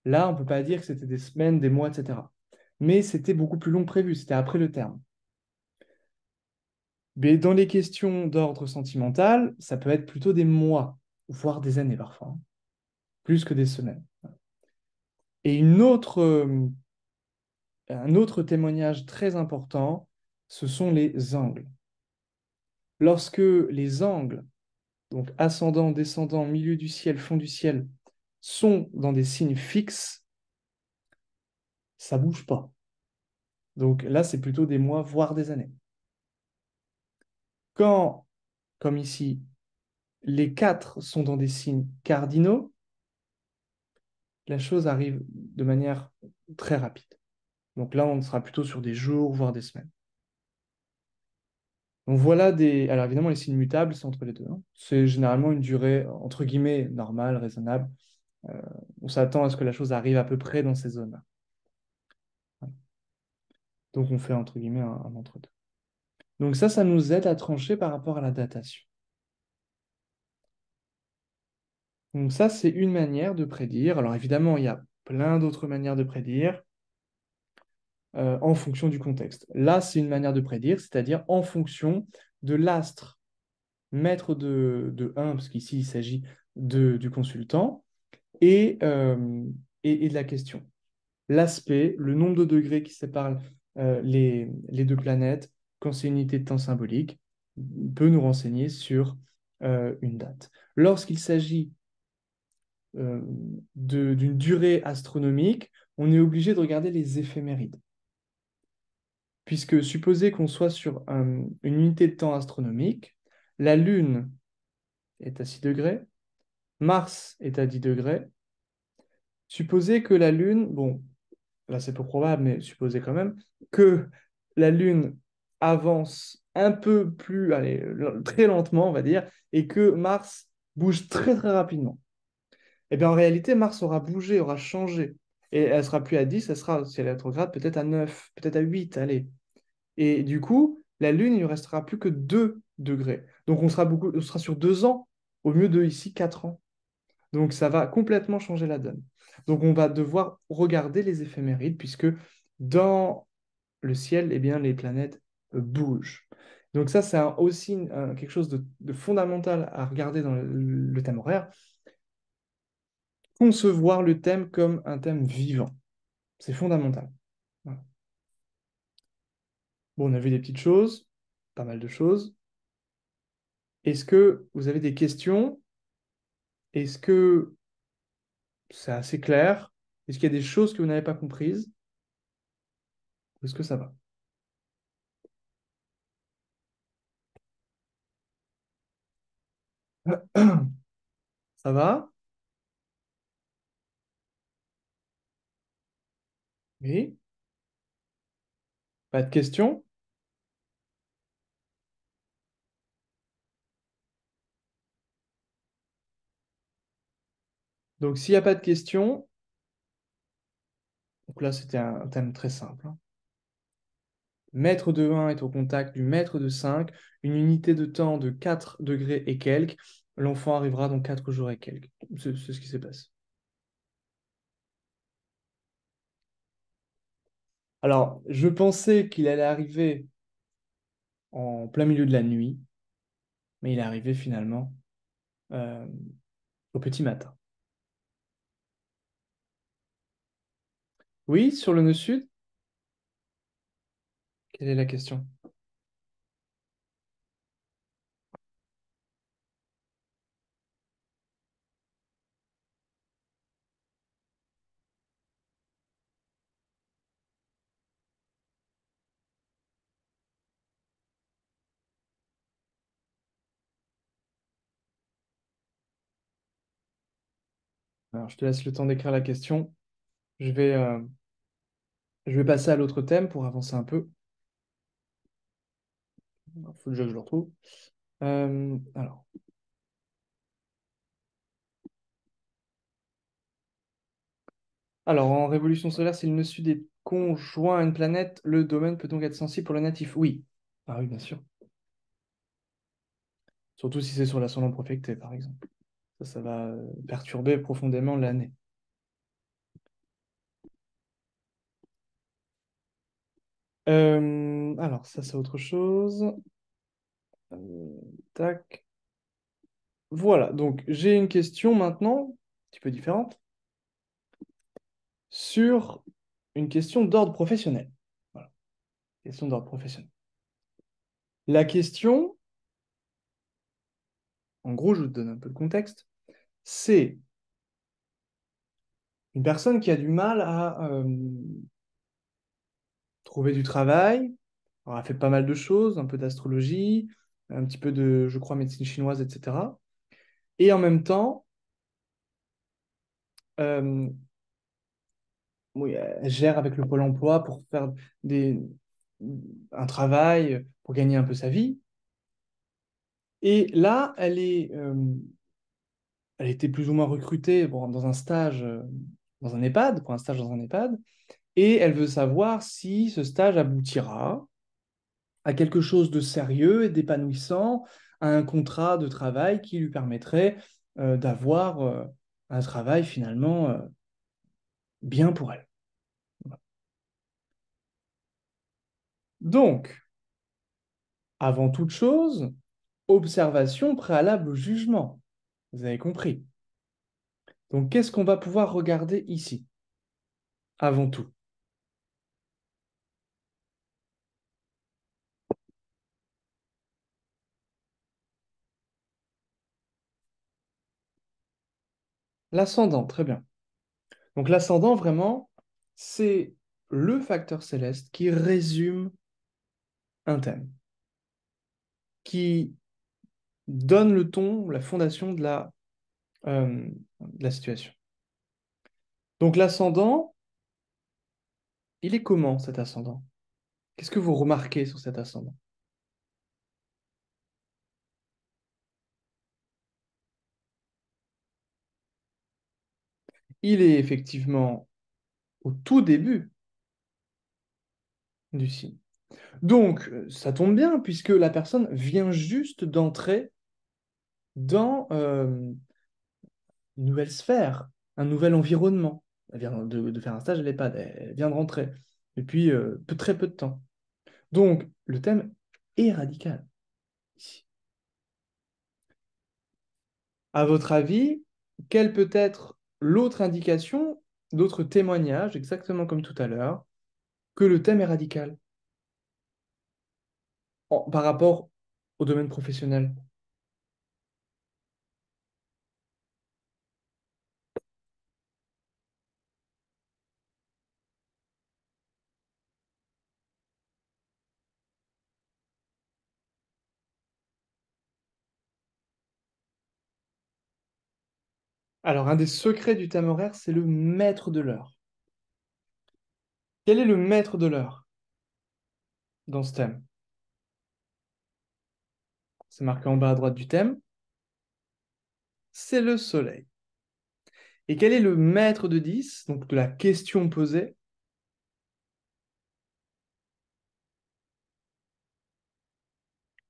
là, on ne peut pas dire que c'était des semaines, des mois, etc. Mais c'était beaucoup plus long que prévu, c'était après le terme. Mais dans les questions d'ordre sentimental, ça peut être plutôt des mois, voire des années parfois, hein, plus que des semaines. Et un autre témoignage très important, ce sont les angles. Lorsque les angles, donc ascendant, descendant, milieu du ciel, fond du ciel, sont dans des signes fixes, ça ne bouge pas. Donc là, c'est plutôt des mois, voire des années. Quand, comme ici, les quatre sont dans des signes cardinaux, la chose arrive de manière très rapide. Donc là, on sera plutôt sur des jours, voire des semaines. Donc voilà des... Alors évidemment, les signes mutables, c'est entre les deux, hein. C'est généralement une durée, entre guillemets, normale, raisonnable. Euh, on s'attend à ce que la chose arrive à peu près dans ces zones-là. Voilà. Donc on fait, entre guillemets, un entre-deux. Donc ça nous aide à trancher par rapport à la datation. Donc ça, c'est une manière de prédire. Alors évidemment, il y a plein d'autres manières de prédire en fonction du contexte. Là, c'est une manière de prédire, c'est-à-dire en fonction de l'astre maître de 1, parce qu'ici, il s'agit du consultant, et, euh, et de la question. L'aspect, le nombre de degrés qui séparent les deux planètes, quand c'est une unité de temps symbolique, peut nous renseigner sur une date. Lorsqu'il s'agit euh, d'une durée astronomique, on est obligé de regarder les éphémérides. Puisque supposé qu'on soit sur une unité de temps astronomique, la Lune est à 6 degrés, Mars est à 10 degrés. Supposé que la Lune, bon, là c'est peu probable, mais supposé quand même, que la Lune avance un peu plus, allez, très lentement, on va dire, et que Mars bouge très très rapidement. Eh bien, en réalité, Mars aura bougé, aura changé. Et elle sera plus à 10, elle sera, si elle est rétrograde, peut-être à 9, peut-être à 8, allez. Et du coup, la Lune, il ne restera plus que 2 degrés. Donc, on sera sur 2 ans, au mieux de ici 4 ans. Donc, ça va complètement changer la donne. Donc, on va devoir regarder les éphémérides, puisque dans le ciel, eh bien, les planètes bougent. Donc, ça, c'est aussi quelque chose de fondamental à regarder dans le thème horaire. Concevoir le thème comme un thème vivant. C'est fondamental. Voilà. Bon, on a vu des petites choses, pas mal de choses. Est-ce que vous avez des questions? Est-ce que c'est assez clair? Est-ce qu'il y a des choses que vous n'avez pas comprises? Est-ce que ça va? Ça va? Oui? Pas de questions? Donc, s'il n'y a pas de questions, donc là, c'était un thème très simple, hein. Maître de 1 est au contact du maître de 5, une unité de temps de 4 degrés et quelques. L'enfant arrivera dans 4 jours et quelques. C'est ce qui s'est passé. Alors, je pensais qu'il allait arriver en plein milieu de la nuit, mais il est arrivé finalement euh, au petit matin. Oui, sur le nœud sud, quelle est la question? Alors, je te laisse le temps d'écrire la question. Je vais, euh, je vais passer à l'autre thème pour avancer un peu. Il faut déjà que je le retrouve. Alors. En révolution solaire, si le nœud sud est conjoint à une planète, le domaine peut donc être sensible pour le natif. Oui. Ah oui, bien sûr. Surtout si c'est sur l'ascendant profecté, par exemple. Ça va perturber profondément l'année. Alors, ça, c'est autre chose. Tac. Voilà, donc j'ai une question maintenant, un petit peu différente, sur une question d'ordre professionnel. Voilà, question d'ordre professionnel. La question, en gros, je vous donne un peu le contexte, c'est une personne qui a du mal à trouver du travail. Alors, elle a fait pas mal de choses, un peu d'astrologie, un petit peu de, je crois, médecine chinoise, etc. Et en même temps, euh, oui, elle gère avec le Pôle emploi pour faire des, un travail, pour gagner un peu sa vie. Et là, elle était plus ou moins recrutée bon, dans un stage dans un EHPAD, pour un stage dans un EHPAD, et elle veut savoir si ce stage aboutira à quelque chose de sérieux et d'épanouissant, à un contrat de travail qui lui permettrait d'avoir un travail finalement bien pour elle. Donc, avant toute chose, observation préalable au jugement. Vous avez compris. Donc, qu'est-ce qu'on va pouvoir regarder ici, avant tout? L'ascendant, très bien. Donc, l'ascendant, vraiment, c'est le facteur céleste qui résume un thème, qui donne le ton, la fondation de la situation. Donc, l'ascendant, il est comment cet ascendant? Qu'est-ce que vous remarquez sur cet ascendant? Il est effectivement au tout début du signe. Donc, ça tombe bien, puisque la personne vient juste d'entrer dans une nouvelle sphère, un nouvel environnement. Elle vient de faire un stage à l'EHPAD, elle vient de rentrer, depuis très peu de temps. Donc, le thème est radical ici. À votre avis, quelle peut être l'autre indication, d'autres témoignages, exactement comme tout à l'heure, que le thème est radical par rapport au domaine professionnel? Alors, un des secrets du thème horaire, c'est le maître de l'heure. Quel est le maître de l'heure dans ce thème? C'est marqué en bas à droite du thème. C'est le soleil. Et quel est le maître de 10, donc de la question posée?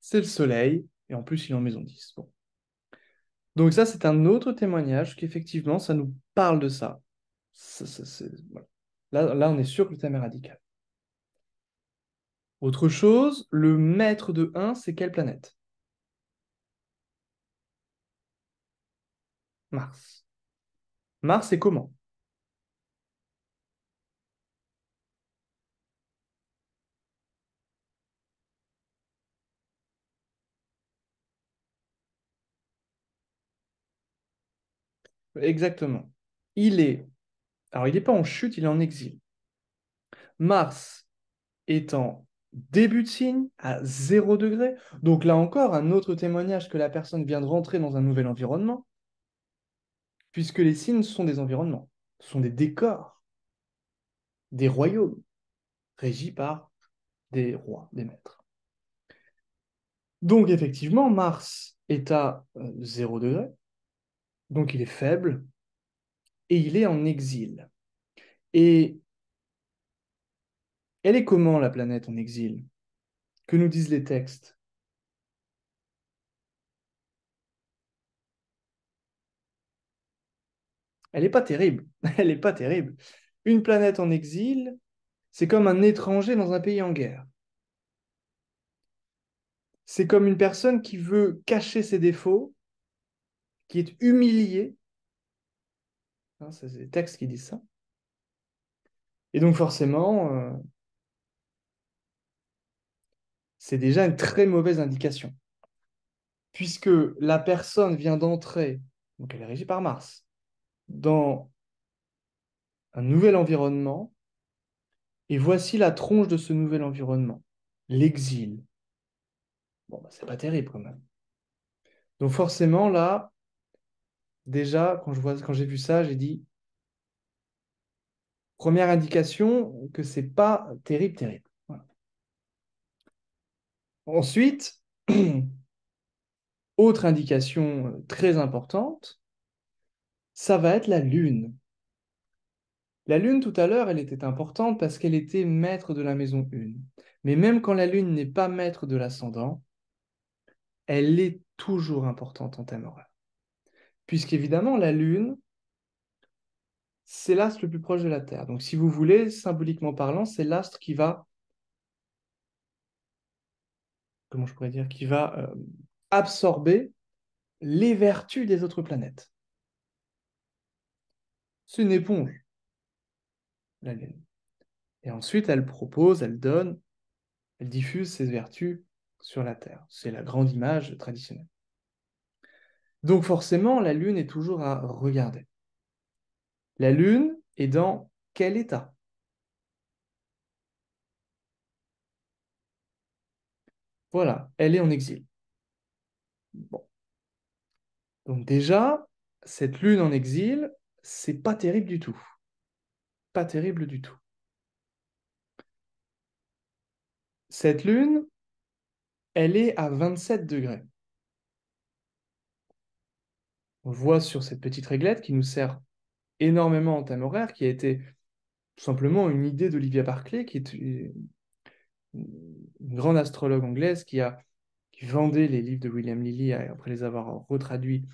C'est le soleil. Et en plus, il est en maison 10. Bon. Donc ça, c'est un autre témoignage qu'effectivement, ça nous parle de ça. Voilà. Là, on est sûr que le thème est radical. Autre chose, le maître de 1, c'est quelle planète? Mars. Mars, c'est comment? Exactement. Il est, alors il n'est pas en chute, il est en exil. Mars est en début de signe, à 0 degré. Donc là encore, un autre témoignage que la personne vient de rentrer dans un nouvel environnement, puisque les signes sont des environnements, ce sont des décors, des royaumes, régis par des rois, des maîtres. Donc effectivement, Mars est à 0 degré, donc il est faible, et il est en exil. Et elle est comment, la planète en exil? Que nous disent les textes? Elle n'est pas terrible, elle n'est pas terrible. Une planète en exil, c'est comme un étranger dans un pays en guerre. C'est comme une personne qui veut cacher ses défauts, qui est humiliée. Hein, c'est les textes qui disent ça. Et donc forcément, c'est déjà une très mauvaise indication. Puisque la personne vient d'entrer, donc elle est régie par Mars, dans un nouvel environnement, et voici la tronche de ce nouvel environnement, l'exil. Bon, bah, c'est pas terrible quand même. Donc forcément, là, déjà, quand j'ai vu ça, j'ai dit, première indication que c'est pas terrible, terrible. Voilà. Ensuite, autre indication très importante, ça va être la Lune. La Lune, tout à l'heure, elle était importante parce qu'elle était maître de la maison 1. Mais même quand la Lune n'est pas maître de l'ascendant, elle est toujours importante en thème horaire. puisqu'évidemment, la Lune, c'est l'astre le plus proche de la Terre. Donc, si vous voulez, symboliquement parlant, c'est l'astre qui va, comment je pourrais dire, qui va absorber les vertus des autres planètes. C'est une éponge, la Lune. Et ensuite, elle propose, elle donne, elle diffuse ses vertus sur la Terre. C'est la grande image traditionnelle. Donc forcément, la Lune est toujours à regarder. La Lune est dans quel état? Voilà, elle est en exil. Bon. Donc déjà, cette Lune en exil, c'est pas terrible du tout. Pas terrible du tout. Cette Lune, elle est à 27 degrés. On le voit sur cette petite réglette qui nous sert énormément en thème horaire, qui a été tout simplement une idée d'Olivia Barclay, qui est une grande astrologue anglaise qui vendait les livres de William Lilly après les avoir retraduits,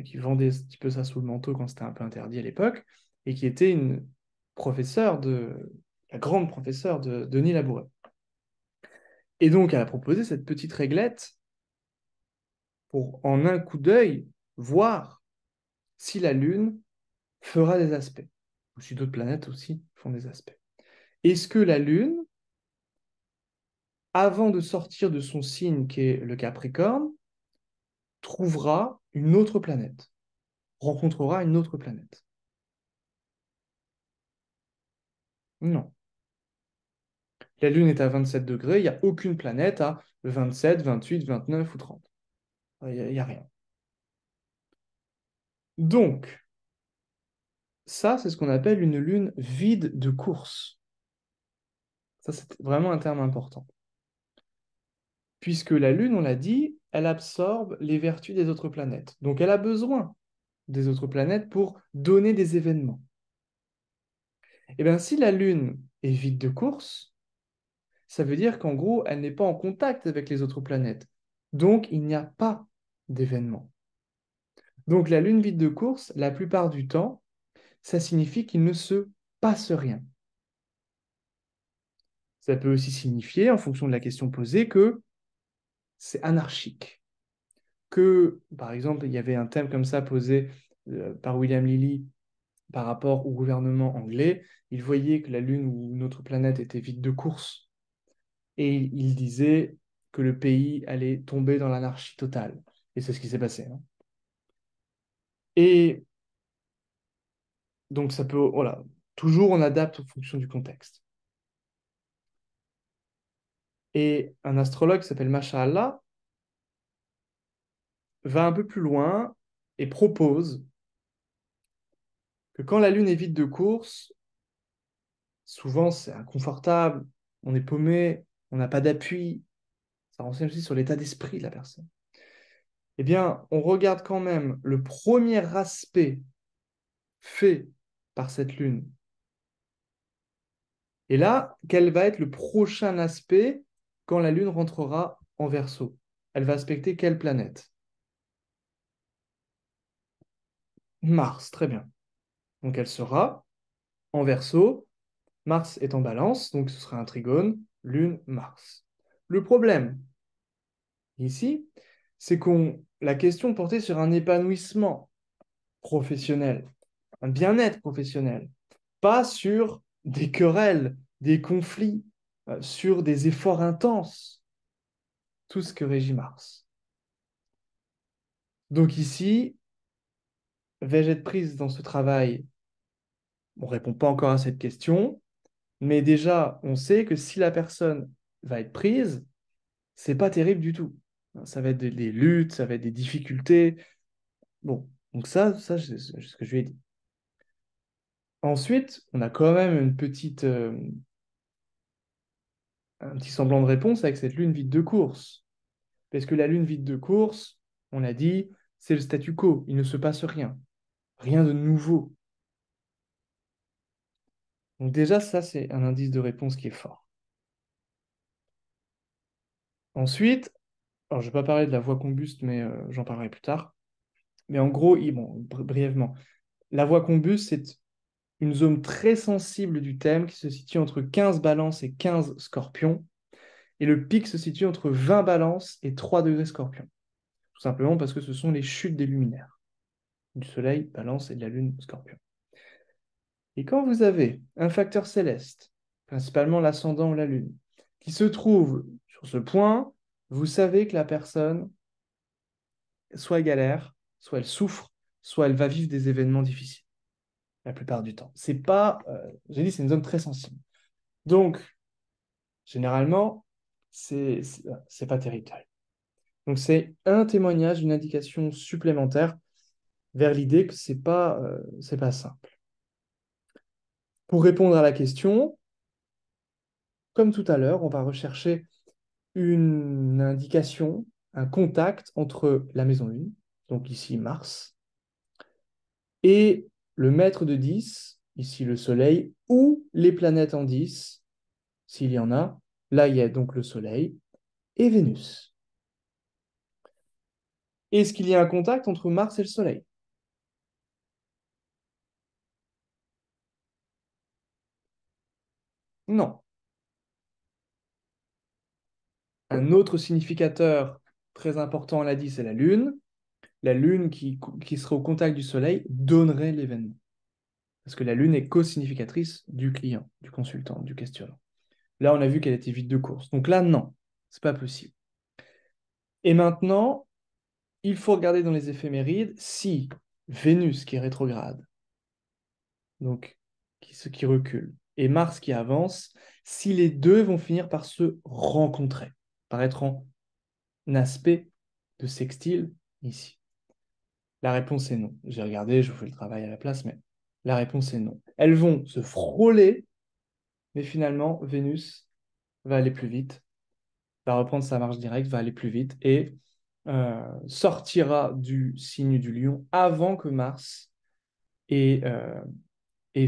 qui vendait un petit peu ça sous le manteau quand c'était un peu interdit à l'époque, et qui était une professeure la grande professeure de Denis Labouré. Et donc, elle a proposé cette petite réglette pour, en un coup d'œil, voir si la Lune fera des aspects, ou si d'autres planètes aussi font des aspects. Est-ce que la Lune, avant de sortir de son signe qui est le Capricorne, trouvera une autre planète, rencontrera une autre planète? Non. La Lune est à 27 degrés, il n'y a aucune planète à 27, 28, 29 ou 30. Il n'y a rien. Donc, ça, c'est ce qu'on appelle une Lune vide de course. Ça, c'est vraiment un terme important. Puisque la Lune, on l'a dit, elle absorbe les vertus des autres planètes. Donc, elle a besoin des autres planètes pour donner des événements. Et bien, si la Lune est vide de course, ça veut dire qu'en gros, elle n'est pas en contact avec les autres planètes. Donc, il n'y a pas d'événements. Donc, la Lune vide de course, la plupart du temps, ça signifie qu'il ne se passe rien. Ça peut aussi signifier, en fonction de la question posée, que c'est anarchique. Que, par exemple, il y avait un thème comme ça posé par William Lilly par rapport au gouvernement anglais. Il voyait que la Lune ou notre planète était vide de course et il disait que le pays allait tomber dans l'anarchie totale. Et c'est ce qui s'est passé, hein. Et donc ça peut, voilà, toujours on adapte en fonction du contexte. Et un astrologue qui s'appelle Mashallah va un peu plus loin et propose que quand la Lune est vide de course, souvent c'est inconfortable, on est paumé, on n'a pas d'appui, ça renseigne aussi sur l'état d'esprit de la personne. Eh bien, on regarde quand même le premier aspect fait par cette Lune. Et là, quel va être le prochain aspect quand la Lune rentrera en Verseau? Elle va aspecter quelle planète? Mars, très bien. Donc elle sera en Verseau, Mars est en Balance, donc ce sera un trigone, Lune, Mars. Le problème ici, c'est qu'on la question portait sur un épanouissement professionnel, un bien-être professionnel, pas sur des querelles, des conflits, sur des efforts intenses, tout ce que régit Mars. Donc ici, vais-je être prise dans ce travail? On ne répond pas encore à cette question, mais déjà, on sait que si la personne va être prise, c'est pas terrible du tout. Ça va être des luttes, ça va être des difficultés. Bon, donc ça c'est ce que je lui ai dit. Ensuite, on a quand même un petit semblant de réponse avec cette lune vide de course. Parce que la lune vide de course, on l'a dit, c'est le statu quo, il ne se passe rien. Rien de nouveau. Donc déjà, ça, c'est un indice de réponse qui est fort. Ensuite, alors je ne vais pas parler de la voie combuste, mais j'en parlerai plus tard. Mais en gros, bon, brièvement, la voie combus, c'est une zone très sensible du thème qui se situe entre 15 balances et 15 scorpions. Et le pic se situe entre 20 balances et 3 degrés scorpions. Tout simplement parce que ce sont les chutes des luminaires du Soleil, balance, et de la Lune, scorpion. Et quand vous avez un facteur céleste, principalement l'ascendant ou la Lune, qui se trouve sur ce point, vous savez que la personne, soit elle galère, soit elle souffre, soit elle va vivre des événements difficiles, la plupart du temps. C'est pas, j'ai dit, c'est une zone très sensible. Donc, généralement, c'est pas terrible. Donc, c'est un témoignage, une indication supplémentaire vers l'idée que c'est pas simple. Pour répondre à la question, comme tout à l'heure, on va rechercher une indication, un contact entre la maison 1, donc ici Mars, et le maître de 10, ici le Soleil, ou les planètes en 10, s'il y en a. Là, il y a donc le Soleil et Vénus. Est-ce qu'il y a un contact entre Mars et le Soleil? Non. Un autre significateur très important, on l'a dit, c'est la Lune. La Lune qui serait au contact du Soleil donnerait l'événement. Parce que la Lune est co-significatrice du client, du consultant, du questionnant. Là, on a vu qu'elle était vide de course. Donc là, non, c'est pas possible. Et maintenant, il faut regarder dans les éphémérides si Vénus qui est rétrograde, donc qui recule, et Mars qui avance, si les deux vont finir par se rencontrer, par être en aspect de sextile ici. La réponse est non. J'ai regardé, je vous fais le travail à la place, mais la réponse est non. Elles vont se frôler, mais finalement, Vénus va aller plus vite, va reprendre sa marche directe, va aller plus vite et sortira du signe du lion avant que Mars ait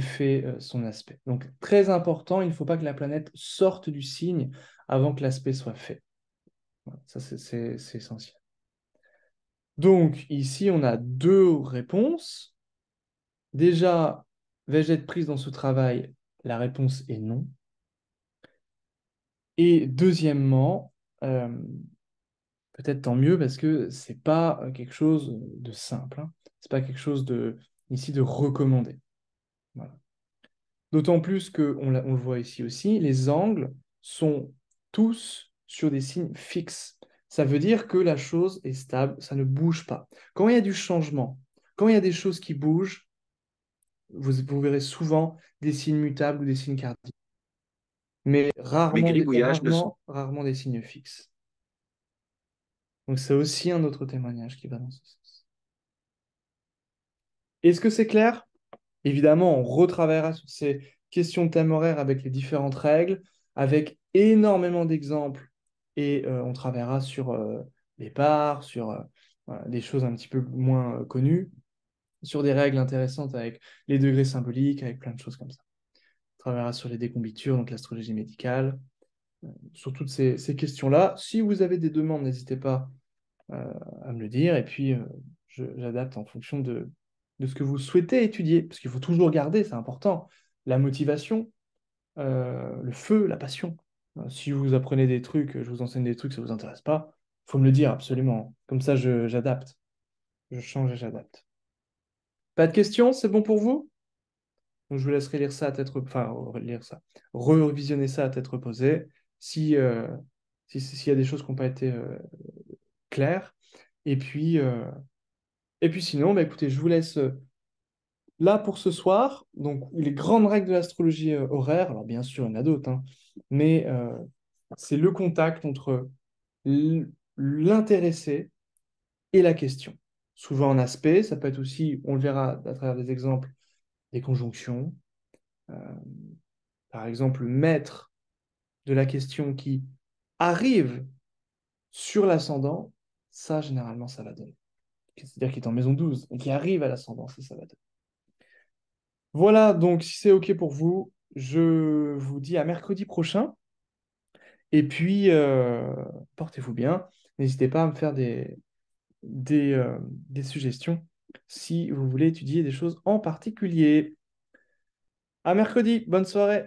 fait son aspect. Donc, très important, il ne faut pas que la planète sorte du signe avant que l'aspect soit fait. Voilà, ça, c'est essentiel. Donc, ici, on a deux réponses. Déjà, vais-je être prise dans ce travail? La réponse est non. Et deuxièmement, peut-être tant mieux parce que c'est pas quelque chose de simple, hein. C'est pas quelque chose ici de recommandé. Voilà. D'autant plus que on le voit ici aussi, les angles sont tous sur des signes fixes. Ça veut dire que la chose est stable, ça ne bouge pas. Quand il y a du changement, quand il y a des choses qui bougent, vous verrez souvent des signes mutables ou des signes cardinaux, mais Mes gribouillages ne sont rarement des signes fixes. Donc c'est aussi un autre témoignage qui va dans ce sens. Est-ce que c'est clair? Évidemment, on retravaillera sur ces questions de thème horaire avec les différentes règles, avec énormément d'exemples, et on travaillera sur les parts, sur voilà, des choses un petit peu moins connues, sur des règles intéressantes avec les degrés symboliques, avec plein de choses comme ça. On travaillera sur les décombitures, donc l'astrologie médicale, sur toutes ces questions-là. Si vous avez des demandes, n'hésitez pas à me le dire, et puis j'adapte en fonction de ce que vous souhaitez étudier, parce qu'il faut toujours garder, c'est important, la motivation, le feu, la passion. Si vous apprenez des trucs, je vous enseigne des trucs, ça ne vous intéresse pas, il faut me le dire absolument. Comme ça, j'adapte, je change et j'adapte. Pas de questions, c'est bon pour vous? Donc, je vous laisserai lire ça à tête, enfin, lire ça, revisionner ça à tête reposée. Si, s'il y a des choses qui n'ont pas été claires. Et puis, sinon, bah, écoutez, je vous laisse là pour ce soir. Donc, les grandes règles de l'astrologie horaire, alors bien sûr, il y en a d'autres, hein, mais c'est le contact entre l'intéressé et la question. Souvent en aspect, ça peut être aussi, on le verra à travers des exemples, des conjonctions. Euh, Par exemple, le maître de la question qui arrive sur l'ascendant, ça, généralement, ça va donner. C'est-à-dire qu'il est en maison 12 et qui arrive à l'ascendant, ça va donner. Voilà, donc si c'est OK pour vous, je vous dis à mercredi prochain. Et puis, portez-vous bien. N'hésitez pas à me faire des suggestions si vous voulez étudier des choses en particulier. À mercredi, bonne soirée!